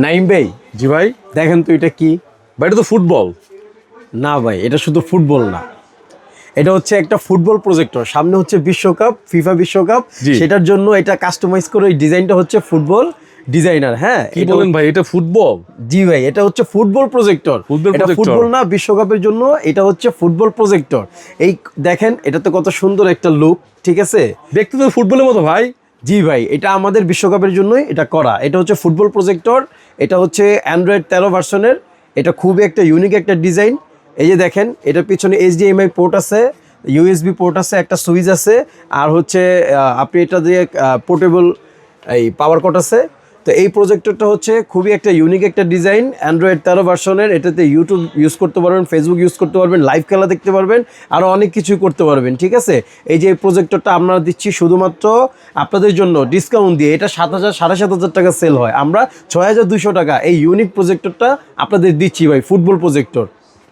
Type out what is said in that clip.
নাইম ভাই, জি ভাই। দেখেন তো এটা কি? ভাই এটা তো ফুটবল। না ভাই, এটা শুধু ফুটবল না, এটা হচ্ছে একটা ফুটবল প্রজেক্টর। সামনে হচ্ছে বিশ্বকাপ, ফিফা বিশ্বকাপ, জি। সেটার জন্য এটা কাস্টমাইজ করে এই ডিজাইনটা হচ্ছে ফুটবল ডিজাইনার। হ্যাঁ, কি এটা বলেন ভাই, এটা ফুটবল? জি ভাই, এটা হচ্ছে ফুটবল প্রজেক্টর। ফুটবল এটা প্রজেক্টর? ফুটবল না, বিশ্বকাপের জন্য এটা হচ্ছে ফুটবল প্রজেক্টর। এই দেখেন, এটা তো কত সুন্দর একটা লুক, ঠিক আছে? দেখতে তো ফুটবলের মতো ভাই। জি ভাই, এটা আমাদের বিশ্বকাপের জন্যই এটা করা। এটা হচ্ছে ফুটবল প্রজেক্টর, এটা হচ্ছে অ্যান্ড্রয়েড 13 ভার্সনের। এটা খুবই একটা ইউনিক একটা ডিজাইন। এই যে দেখেন, এটার পিছনে এইচডিএমআই পোর্ট আছে, ইউএসবি পোর্ট আছে, একটা সুইচ আছে, আর হচ্ছে আপনি এটা দিয়ে পোর্টেবল এই পাওয়ার কট আছে। তো এই প্রজেক্টরটা হচ্ছে খুবই একটা ইউনিক একটা ডিজাইন, অ্যান্ড্রয়েড 13 ভার্সনের। এটাতে ইউটিউব ইউজ করতে পারবেন, ফেসবুক ইউজ করতে পারবেন, লাইভ খেলা দেখতে পারবেন, আরও অনেক কিছুই করতে পারবেন, ঠিক আছে? এই যে এই প্রজেক্টরটা আমরা দিচ্ছি শুধুমাত্র আপনাদের জন্য ডিসকাউন্ট দিয়ে। এটা 7,000 7,500 টাকা সেল হয়, আমরা 6,200 টাকা এই ইউনিক প্রজেক্টরটা আপনাদের দিচ্ছি ভাই, ফুটবল প্রজেক্টর।